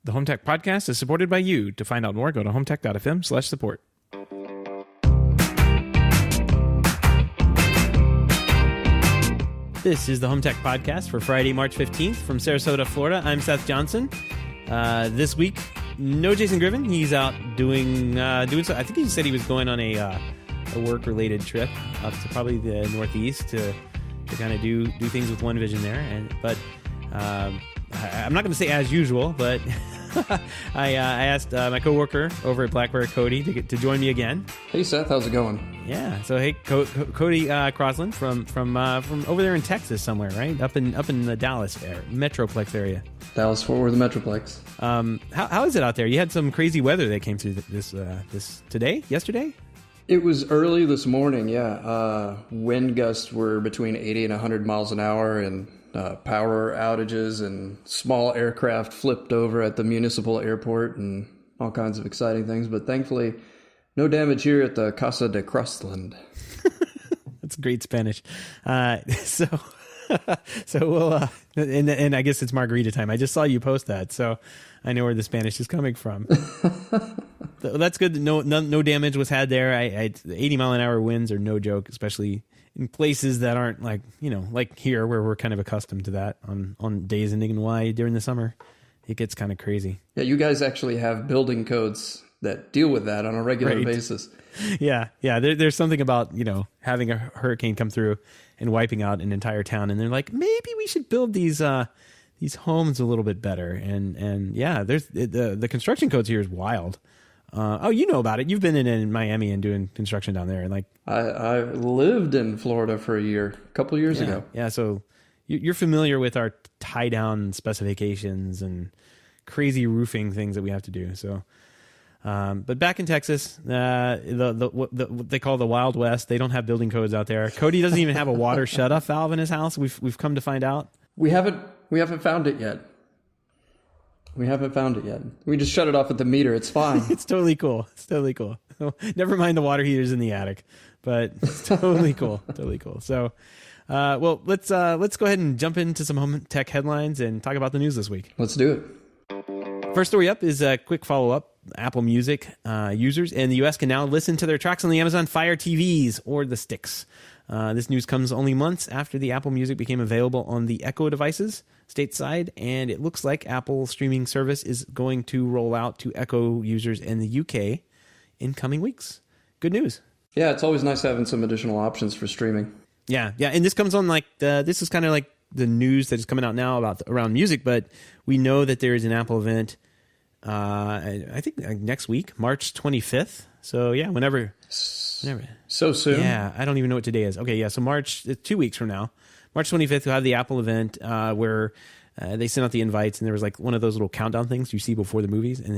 The HomeTech podcast is supported by you. To find out more, go to HomeTech.fm/support. This is the HomeTech podcast for Friday, March 15th from Sarasota, Florida. I'm Seth Johnson. This week, no Jason Griffin. He's out doing so. I think he said he was going on a work-related trip up to probably the Northeast to kind of do things with One Vision there. But I'm not going to say as usual, but I asked my coworker over at BlackBerry, Cody, to join me again. Hey Seth, how's it going? Yeah, so hey, Cody Crosland from over there in Texas somewhere, right? Up in the Dallas Metroplex area. Dallas Fort Worth Metroplex. How is it out there? You had some crazy weather that came through this yesterday? It was early this morning, yeah. Wind gusts were between 80 and 100 miles an hour, and power outages, and small aircraft flipped over at the municipal airport, and all kinds of exciting things. But thankfully, no damage here at the Casa de Crustland. That's great Spanish. So we'll and I guess it's margarita time. I just saw you post that, so I know where the Spanish is coming from. That's good. No damage was had there. 80 mile an hour winds are no joke, especially in places that aren't like here where we're kind of accustomed to that on days ending in Y during the summer. It gets kind of crazy. Yeah, you guys actually have building codes that deal with that on a regular basis. Yeah. There's something about, having a hurricane come through and wiping out an entire town. And they're like, maybe we should build these homes a little bit better. And yeah, there's the construction codes here is wild. You know about it. You've been in Miami and doing construction down there. And I lived in Florida for a couple of years ago. Yeah. So you're familiar with our tie down specifications and crazy roofing things that we have to do. So, but back in Texas, what they call the Wild West, they don't have building codes out there. Cody doesn't even have a water shutoff valve in his house. We've come to find out. We haven't found it yet. We just shut it off at the meter. It's fine. It's totally cool. So, never mind the water heaters in the attic, but it's totally cool. So, let's go ahead and jump into some home tech headlines and talk about the news this week. Let's do it. First story up is a quick follow-up. Apple Music users in the U.S. can now listen to their tracks on the Amazon Fire TVs or the Sticks. This news comes only months after the Apple Music became available on the Echo devices stateside, and it looks like Apple's streaming service is going to roll out to Echo users in the UK in coming weeks. Good news. Yeah, it's always nice having some additional options for streaming. Yeah, and this comes on this is kind of like the news that is coming out now around music, but we know that there is an Apple event, I think next week, March 25th. So yeah, whenever. So soon? Yeah, I don't even know what today is. Okay, yeah, so 2 weeks from now, March 25th, we'll have the Apple event where they sent out the invites, and there was like one of those little countdown things you see before the movies, and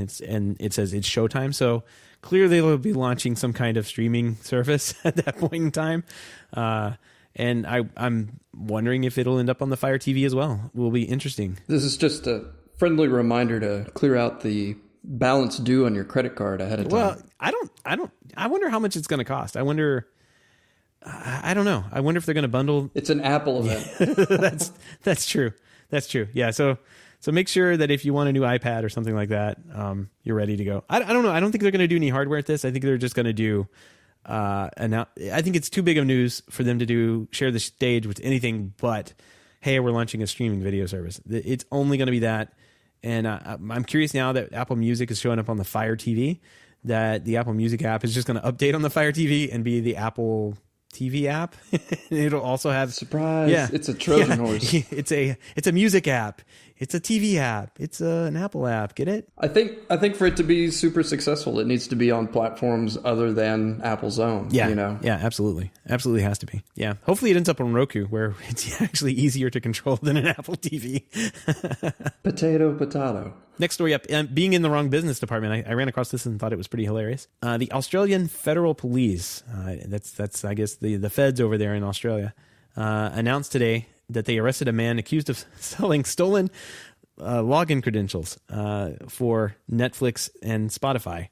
it says it's showtime. So clearly they'll be launching some kind of streaming service at that point in time. And I'm wondering if it'll end up on the Fire TV as well. It will be interesting. This is just a friendly reminder to clear out the balance due on your credit card ahead of time. Well, I wonder how much it's going to cost. I wonder. I don't know. I wonder if they're going to bundle. It's an Apple event. That's true. Yeah. So make sure that if you want a new iPad or something like that, you're ready to go. I don't know. I don't think they're going to do any hardware at this. I think they're just going to do. I think it's too big of news for them to share the stage with anything but, hey, we're launching a streaming video service. It's only going to be that. And I'm curious now that Apple Music is showing up on the Fire TV, that the Apple Music app is just going to update on the Fire TV and be the Apple TV app. It'll also have surprise. Yeah, it's a Trojan horse. It's a music app. It's a TV app. It's an Apple app. Get it? I think for it to be super successful, it needs to be on platforms other than Apple's own. Yeah, yeah, absolutely has to be. Yeah, hopefully it ends up on Roku, where it's actually easier to control than an Apple TV. Potato. Next story up, being in the wrong business department. I ran across this and thought it was pretty hilarious. The Australian Federal Police, that's I guess the feds over there in Australia, announced today that they arrested a man accused of selling stolen login credentials for Netflix and Spotify.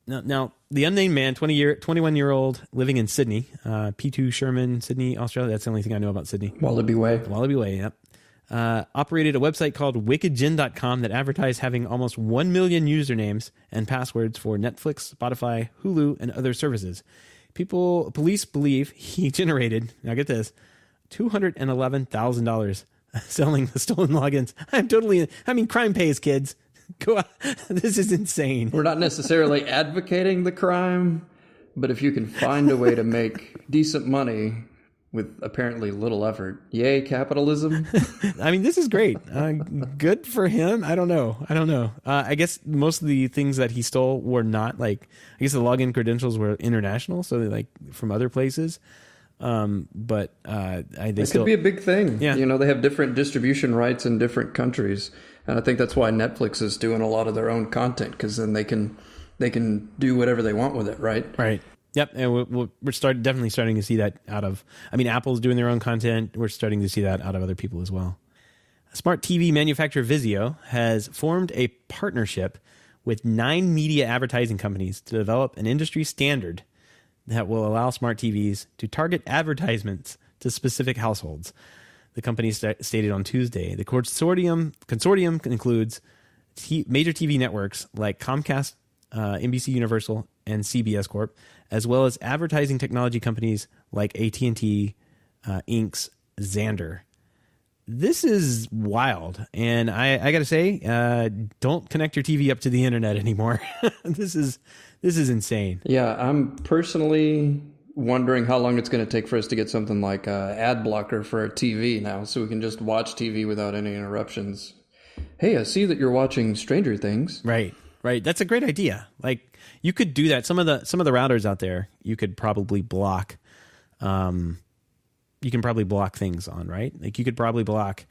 Now the unnamed man, 21-year-old, living in Sydney, P2 Sherman, Sydney, Australia. That's the only thing I know about Sydney. Wallaby Way. Yep. operated a website called wickedgin.com that advertised having almost 1 million usernames and passwords for Netflix, Spotify, Hulu, and other services. Police believe he generated, now get this, $211,000 selling the stolen logins. Crime pays, kids. Go out. This is insane. We're not necessarily advocating the crime, but if you can find a way to make decent money with apparently little effort, yay, capitalism. This is great. Good for him. I don't know. I guess most of the things that he stole were not the login credentials were international, so they're from other places. It could be a big thing. Yeah. They have different distribution rights in different countries. And I think that's why Netflix is doing a lot of their own content, because then they can do whatever they want with it, right? Right. Yep. And we're definitely starting to see that out of, Apple's doing their own content. We're starting to see that out of other people as well. Smart TV manufacturer Vizio has formed a partnership with 9 media advertising companies to develop an industry standard that will allow smart TVs to target advertisements to specific households. The company stated on Tuesday. The consortium includes major TV networks like Comcast, NBC Universal, and CBS Corp, as well as advertising technology companies like AT&T, Inc.'s Xandr. This is wild, and I got to say, don't connect your TV up to the internet anymore. This is insane. Yeah, I'm personally wondering how long it's going to take for us to get something like AdBlocker for our TV now, so we can just watch TV without any interruptions. Hey, I see that you're watching Stranger Things. Right. That's a great idea. You could do that. Some of the routers out there, you could probably block. You can probably block things on, right? You could probably block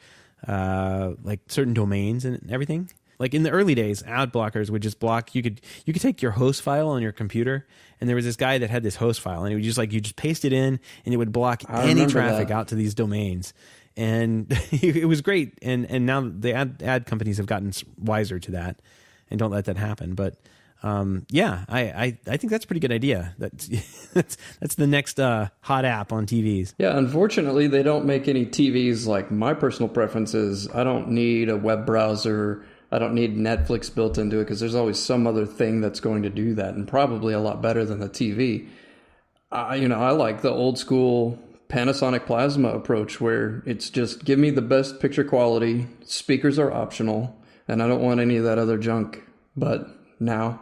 certain domains and everything. In the early days, ad blockers would just block. You could take your host file on your computer, and there was this guy that had this host file, and it would just you just paste it in, and it would block any traffic out to these domains, and it was great. And now the ad companies have gotten wiser to that, and don't let that happen. But I think that's a pretty good idea. That's the next hot app on TVs. Yeah, unfortunately, they don't make any TVs like my personal preferences. I don't need a web browser. I don't need Netflix built into it, because there's always some other thing that's going to do that, and probably a lot better than the TV. I like the old school Panasonic Plasma approach, where it's just give me the best picture quality, speakers are optional, and I don't want any of that other junk. But now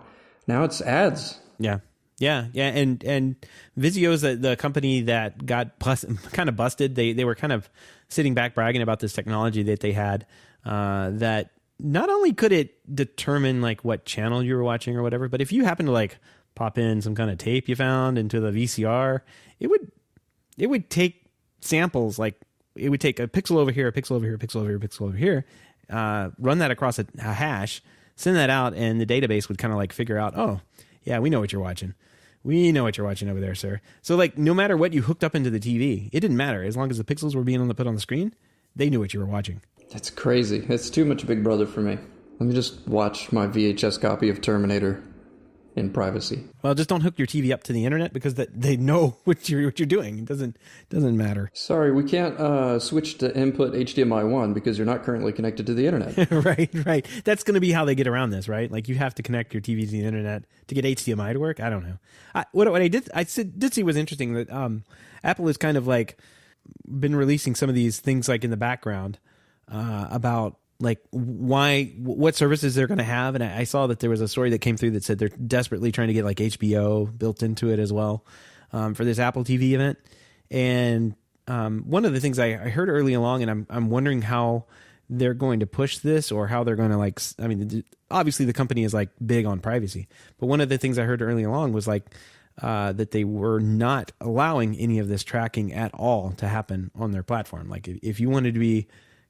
it's ads. Yeah. And Vizio is the company that got kind of busted. They were kind of sitting back bragging about this technology that they had, that not only could it determine what channel you were watching or whatever, but if you happen to pop in some kind of tape you found into the VCR, it would take samples. It would take a pixel over here, a pixel over here, a pixel over here, a pixel over here, run that across a hash, send that out, and the database would kind of figure out, oh yeah, we know what you're watching. We know what you're watching over there, sir. So no matter what you hooked up into the TV, it didn't matter. As long as the pixels were being put on the screen, they knew what you were watching. That's crazy. It's too much Big Brother for me. Let me just watch my VHS copy of Terminator in privacy. Well, just don't hook your TV up to the internet, because they know what you're doing. It doesn't matter. Sorry, we can't switch to input HDMI 1 because you're not currently connected to the internet. Right. That's going to be how they get around this, right? You have to connect your TV to the internet to get HDMI to work. I don't know. What I did see was interesting, that Apple has kind of been releasing some of these things in the background about what services they're going to have. And I saw that there was a story that came through that said they're desperately trying to get HBO built into it as well, for this Apple TV event. And one of the things I heard early along, and I'm wondering how they're going to push this, or how they're going to obviously the company is big on privacy, but one of the things I heard early along was that they were not allowing any of this tracking at all to happen on their platform. If you wanted to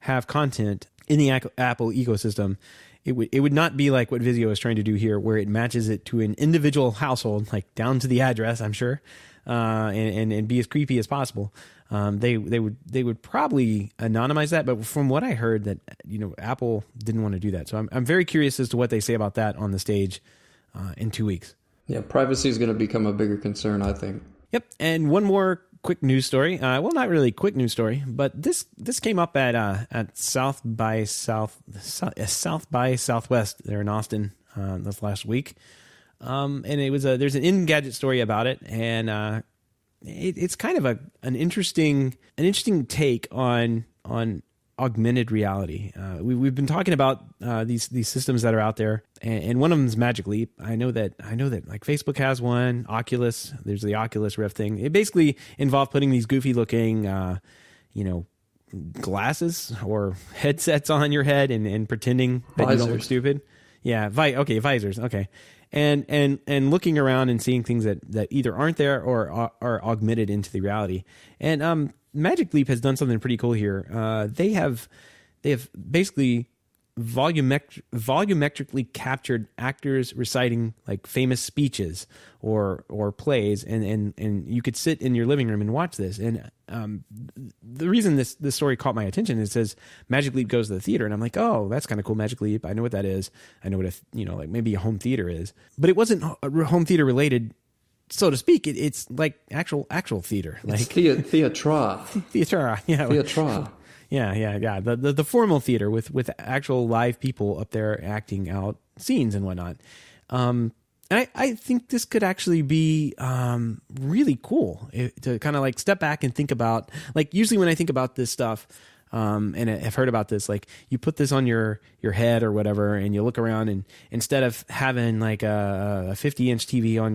have content in the Apple ecosystem, it would not be like what Vizio is trying to do here, where it matches it to an individual household, down to the address, I'm sure, and be as creepy as possible. They would probably anonymize that, but from what I heard, that Apple didn't want to do that. So I'm very curious as to what they say about that on the stage in 2 weeks. Yeah, privacy is going to become a bigger concern, I think. Yep, and one more quick news story. Well, not really quick news story, but this came up at South by Southwest there in Austin this last week, and it was there's an Engadget story about it, and it's kind of an interesting take on augmented reality. We've been talking about these systems that are out there, and one of them is Magic Leap. I know that like Facebook has one, Oculus. There's the Oculus Rift thing. It basically involved putting these goofy looking, glasses or headsets on your head and pretending that visors. You don't look stupid. Yeah, visors. Okay. And looking around and seeing things that either aren't there or are augmented into the reality. And Magic Leap has done something pretty cool here. They have basically volumetrically captured actors reciting like famous speeches or plays, and you could sit in your living room and watch this. And the reason this story caught my attention is it says Magic Leap goes to the theater, and I'm like, oh, that's kind of cool. Magic Leap, I know what that is. I know what like maybe a home theater is, but it wasn't home theater related, so to speak. It's like actual theater, like theatra. Theatra, yeah, Theatra. Yeah. The formal theater with actual live people up there acting out scenes and whatnot. And I think this could actually be really cool to kind of like step back and think about. Like usually when I think about this stuff, and I've heard about this, like you put this on your head or whatever, and you look around, and instead of having like a 50-inch TV on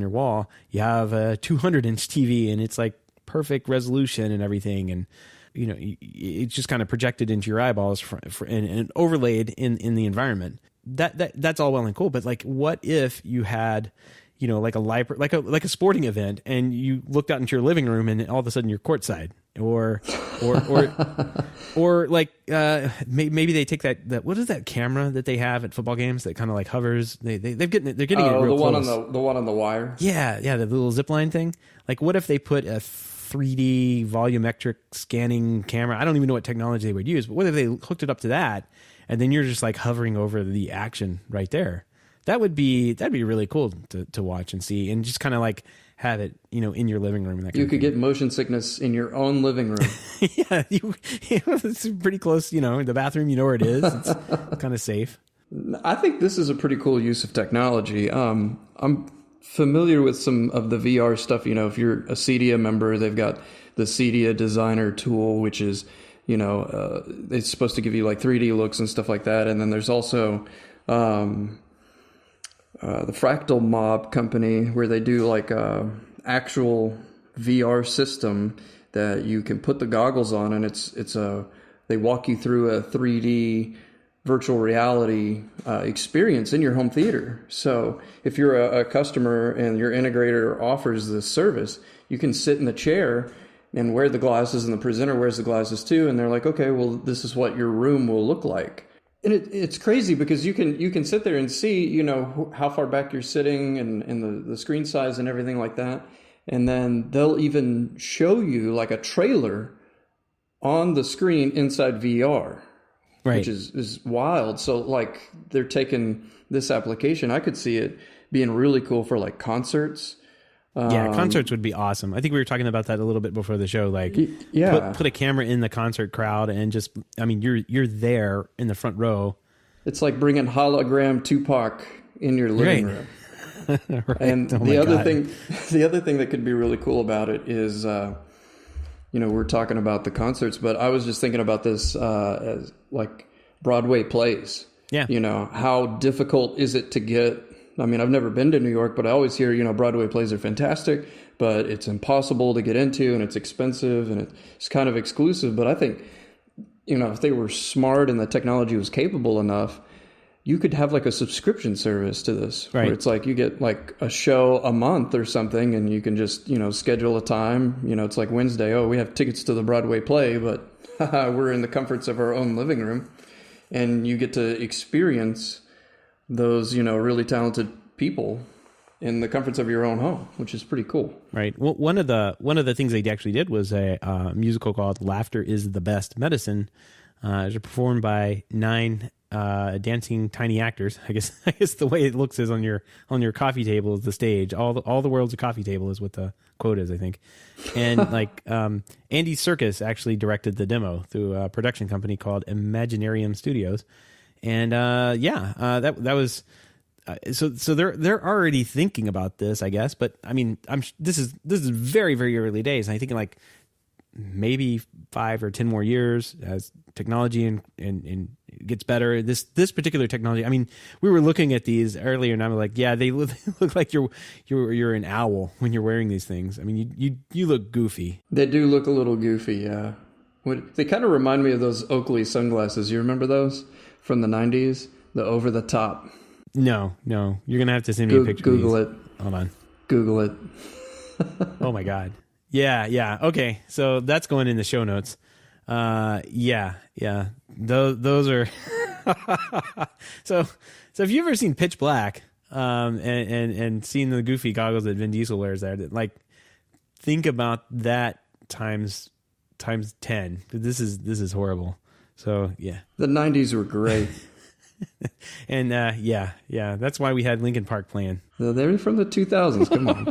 your wall, you have a 200-inch TV, and it's like perfect resolution and everything, and it's just kind of projected into your eyeballs and overlaid in the environment. That's all well and cool, but like, what if you had, like a library, like a sporting event, and you looked out into your living room, and all of a sudden you're courtside, or like maybe they take that what is that camera that they have at football games that kind of like hovers? They're getting it real close. The one on the wire. Yeah, the little zipline thing. Like, what if they put a 3D volumetric scanning camera? I don't even know what technology they would use, but what if they hooked it up to that, and then you're just like hovering over the action right there? That'd be really cool to watch and see, and just kind of like have it, in your living room. And that you could get motion sickness in your own living room. Yeah, it's pretty close. The bathroom, where it is. It's kind of safe. I think this is a pretty cool use of technology. I'm familiar with some of the VR stuff. If you're a Cedia member, they've got the Cedia Designer tool, which is, it's supposed to give you like 3D looks and stuff like that. And then there's also the Fractal Mob company, where they do like a actual VR system that you can put the goggles on, and they walk you through a 3D virtual reality experience in your home theater. So if you're a customer and your integrator offers this service, you can sit in the chair and wear the glasses, and the presenter wears the glasses too, and they're like, okay, well, this is what your room will look like. And it's crazy because you can sit there and see, how far back you're sitting and the screen size and everything like that. And then they'll even show you like a trailer on the screen inside VR, right, which is wild. So like they're taking this application. I could see it being really cool for like concerts. Yeah, concerts would be awesome. I think we were talking about that a little bit before the show. Like, put a camera in the concert crowd, and just, you're there in the front row. It's like bringing hologram Tupac in your living room. Right. And the other thing that could be really cool about it is, we're talking about the concerts, but I was just thinking about this as like Broadway plays. Yeah. How difficult is it to get? I've never been to New York, but I always hear, Broadway plays are fantastic, but it's impossible to get into, and it's expensive, and it's kind of exclusive. But I think, if they were smart and the technology was capable enough, you could have like a subscription service to this, right, where it's like you get like a show a month or something, and you can just, schedule a time. It's like Wednesday. Oh, we have tickets to the Broadway play, but we're in the comforts of our own living room, and you get to experience those, really talented people in the comforts of your own home, which is pretty cool. Right. Well, one of the things they actually did was a musical called "Laughter Is the Best Medicine." It was performed by 9 dancing tiny actors. I guess the way it looks is on your coffee table is the stage. All the world's a coffee table is what the quote is, I think. And like Andy Serkis actually directed the demo through a production company called Imaginarium Studios. And that was so they're already thinking about this, I guess. But I mean, this is very, very early days. And I think like maybe 5 or 10 more years as technology and gets better. This particular technology. I mean, we were looking at these earlier, and I'm like, yeah, they look like you're an owl when you're wearing these things. I mean, you look goofy. They do look a little goofy, yeah. They kind of remind me of those Oakley sunglasses. You remember those from the 90s? The over the top. No, you're gonna have to send me a picture. Google it. Hold on. Google it. Oh my God. Yeah. Okay, so that's going in the show notes. Yeah. Those are. So if you've ever seen Pitch Black, and seen the goofy goggles that Vin Diesel wears there, that like think about that times 10. This is horrible. So yeah, the 90s were great. And yeah, that's why we had Linkin Park playing. They're from the 2000s. Come on.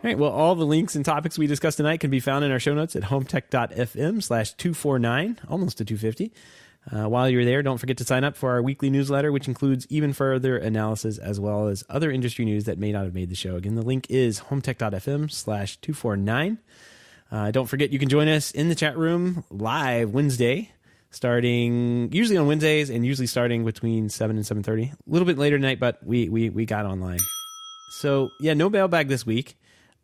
All right, well, all the links and topics we discussed tonight can be found in our show notes at HomeTech.fm/249, almost to 250. While you're there, don't forget to sign up for our weekly newsletter, which includes even further analysis as well as other industry news that may not have made the show. Again, the link is HomeTech.fm/249. Don't forget you can join us in the chat room live Wednesday, starting usually on Wednesdays and usually starting between 7 and 7:30. A little bit later tonight, but we got online. So, yeah, no mailbag this week.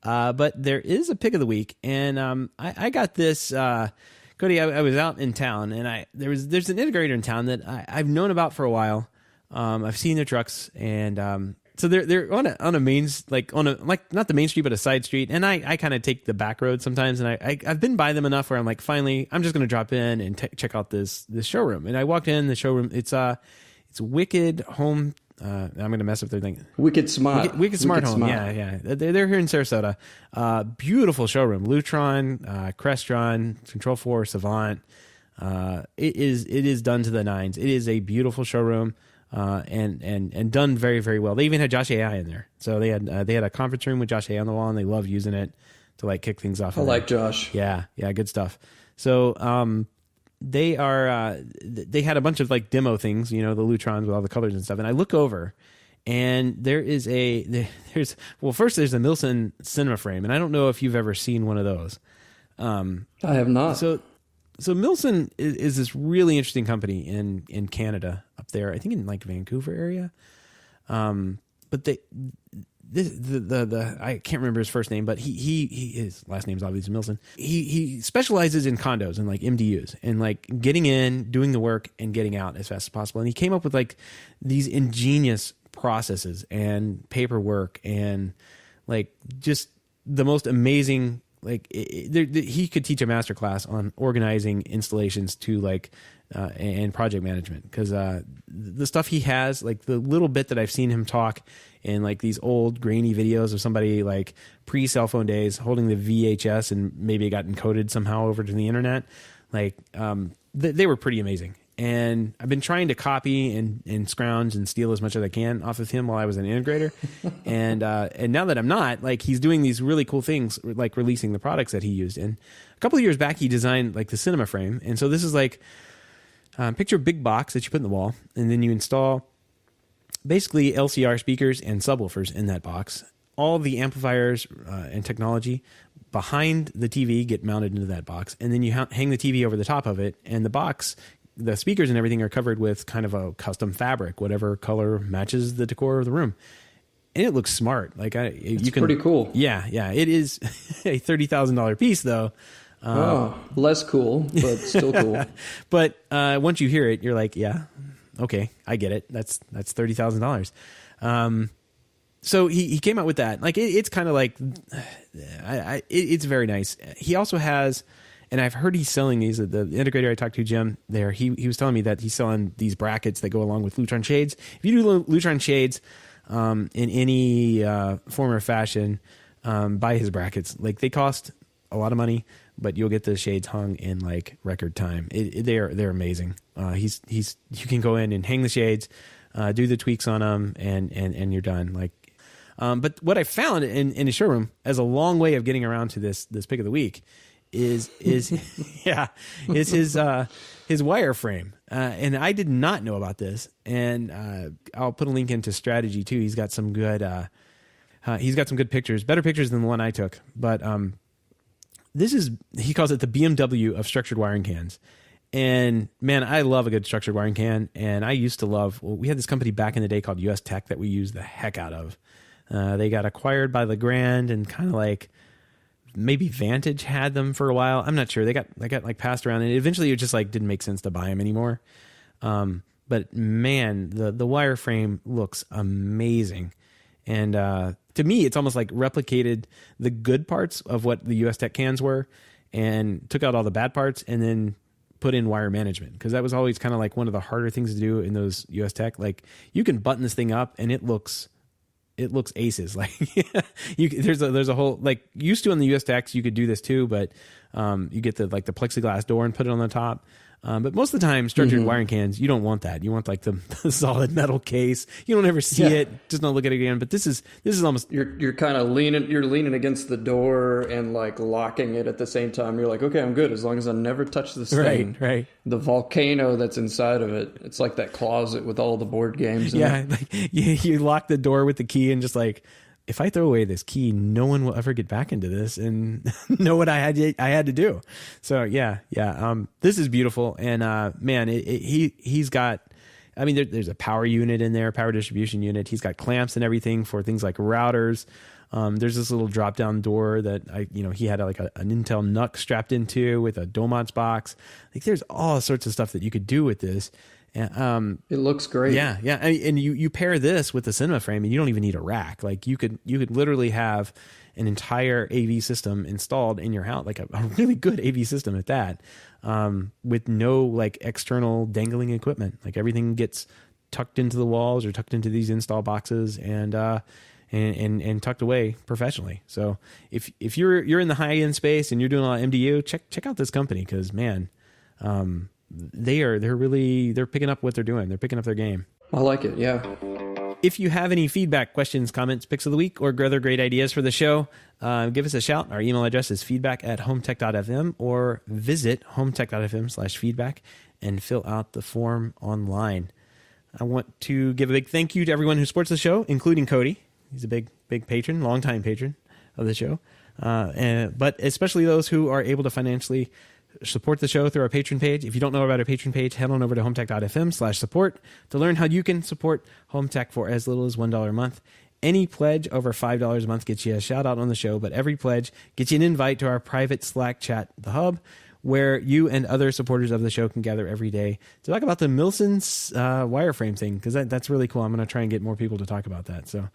But there is a pick of the week, and I got this. Cody, I was out in town, and there's an integrator in town that I've known about for a while. I've seen their trucks, and so they're on a main, like not the main street but a side street, and I kind of take the back road sometimes, and I've been by them enough where I'm like, finally I'm just going to drop in and check out this showroom. And I walked in the showroom. It's Wicked Home. I'm going to mess up their thing. Wicked Smart. Wicked Smart Home. Smart. Yeah. They're here in Sarasota. Beautiful showroom. Lutron, Crestron, Control 4, Savant. It is done to the nines. It is a beautiful showroom, and done very, very well. They even had Josh AI in there. So they had a conference room with Josh AI on the wall, and they love using it to like kick things off. I like Josh. Yeah, good stuff. So they had a bunch of like demo things, the Lutrons with all the colors and stuff. And I look over, and there's first there's a Milson cinema frame, and I don't know if you've ever seen one of those. I have not. So Milson is this really interesting company in Canada up there. I think in like Vancouver area. But I can't remember his first name, but his last name is obviously Milson. He specializes in condos and like MDUs and like getting in, doing the work, and getting out as fast as possible. And he came up with like these ingenious processes and paperwork and like just the most amazing. Like he could teach a master class on organizing installations to like and project management, because the stuff he has, like the little bit that I've seen him talk in like these old grainy videos of somebody like pre-cell phone days holding the VHS and maybe it got encoded somehow over to the internet, like they were pretty amazing. And I've been trying to copy and scrounge and steal as much as I can off of him while I was an integrator. And now that I'm not, like he's doing these really cool things, like releasing the products that he used. And a couple of years back, he designed like the cinema frame. And so this is like, picture a big box that you put in the wall, and then you install basically LCR speakers and subwoofers in that box. All the amplifiers and technology behind the TV get mounted into that box. And then you hang the TV over the top of it, and the box, the speakers and everything are covered with kind of a custom fabric, whatever color matches the decor of the room. And it looks smart. Like it's pretty cool. Yeah. It is a $30,000 piece though. Less cool, but still cool. But once you hear it, you're like, yeah, okay, I get it. That's $30,000. So he came out with that. Like it's kind of like, it's very nice. He also has, and I've heard he's selling these. The integrator I talked to, Jim, there, he was telling me that he's selling these brackets that go along with Lutron shades. If you do Lutron shades in any form or fashion, buy his brackets. Like they cost a lot of money, but you'll get the shades hung in like record time. They're amazing. You can go in and hang the shades, do the tweaks on them, and you're done. Like, but what I found in the showroom as a long way of getting around to this pick of the week is his wireframe. And I did not know about this. And I'll put a link into Strategy too. He's got some good pictures, better pictures than the one I took. But he calls it the BMW of structured wiring cans. And man, I love a good structured wiring can. And I used to we had this company back in the day called US Tech that we used the heck out of. They got acquired by Legrand, and kind of like maybe Vantage had them for a while. I'm not sure. They got like passed around, and eventually it just like didn't make sense to buy them anymore. But man, the wireframe looks amazing. And to me, it's almost like replicated the good parts of what the US Tech cans were and took out all the bad parts and then put in wire management. Because that was always kind of like one of the harder things to do in those US Tech. Like, you can button this thing up and it looks aces. Like, there's a whole, like, used to on the US Techs, you could do this too, but you get the plexiglass door and put it on the top. But most of the time, structured wiring cans, you don't want that. You want like the solid metal case. You don't ever see it. Just don't look at it again. But this is almost, you're kind of leaning against the door and like locking it at the same time. You're like, okay, I'm good as long as I never touch this thing. Right. The volcano that's inside of it. It's like that closet with all the board games. Like you lock the door with the key and just like, if I throw away this key, no one will ever get back into this and know what I had to do. So yeah. This is beautiful. And, man, he's got, I mean, there's a power unit in there, power distribution unit. He's got clamps and everything for things like routers. There's this little drop down door that he had like an Intel NUC strapped into with a Domots box. Like, there's all sorts of stuff that you could do with this. It looks great. Yeah. And you pair this with the cinema frame, and you don't even need a rack. Like, you could literally have an entire AV system installed in your house, like a really good AV system at that, with no like external dangling equipment. Like, everything gets tucked into the walls or tucked into these install boxes and tucked away professionally. So if you're in the high end space and you're doing a lot of MDU, check out this company, because man, they're picking up what they're doing. They're picking up their game. I like it. Yeah. If you have any feedback, questions, comments, picks of the week, or other great ideas for the show, give us a shout. Our email address is feedback@HomeTech.fm, or visit HomeTech.fm/feedback and fill out the form online. I want to give a big thank you to everyone who supports the show, including Cody. He's a big patron, longtime patron of the show. But especially those who are able to financially support the show through our Patreon page. If you don't know about our Patreon page, head on over to HomeTech.fm/support to learn how you can support HomeTech for as little as $1 a month. Any pledge over $5 a month gets you a shout out on the show, but every pledge gets you an invite to our private Slack chat, The Hub, where you and other supporters of the show can gather every day to talk about the Milson's wireframe thing, because that's really cool. I'm going to try and get more people to talk about that. So,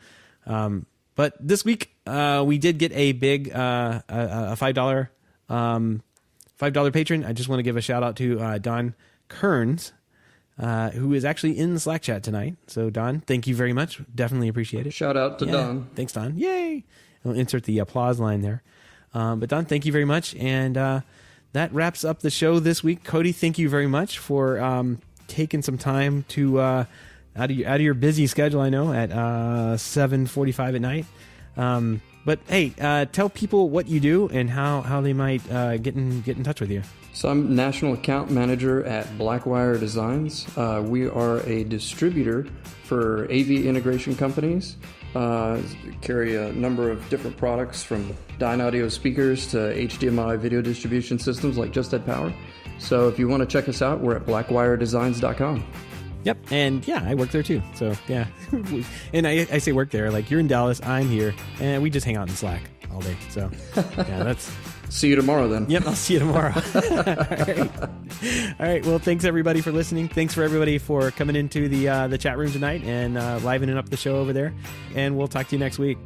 but this week we did get a big a $5 patron. I just want to give a shout out to Don Kearns, who is actually in the Slack chat tonight. So Don, thank you very much. Definitely appreciate it. Shout out to Don. Thanks, Don. Yay. I'll insert the applause line there. But Don, thank you very much. And that wraps up the show this week. Cody, thank you very much for taking some time to out of your busy schedule, I know, at 7:45 at night. But hey, tell people what you do and how they might get in touch with you. So I'm National Account Manager at Blackwire Designs. We are a distributor for AV integration companies. Carry a number of different products, from Dyne Audio speakers to HDMI video distribution systems like Just Add Power. So if you want to check us out, we're at blackwiredesigns.com. Yep. And yeah, I work there too. So yeah. And I say work there, like, you're in Dallas, I'm here, and we just hang out in Slack all day. So yeah, that's... See you tomorrow then. Yep, I'll see you tomorrow. All right. Well, thanks everybody for listening. Thanks for everybody for coming into the chat room tonight and livening up the show over there. And we'll talk to you next week.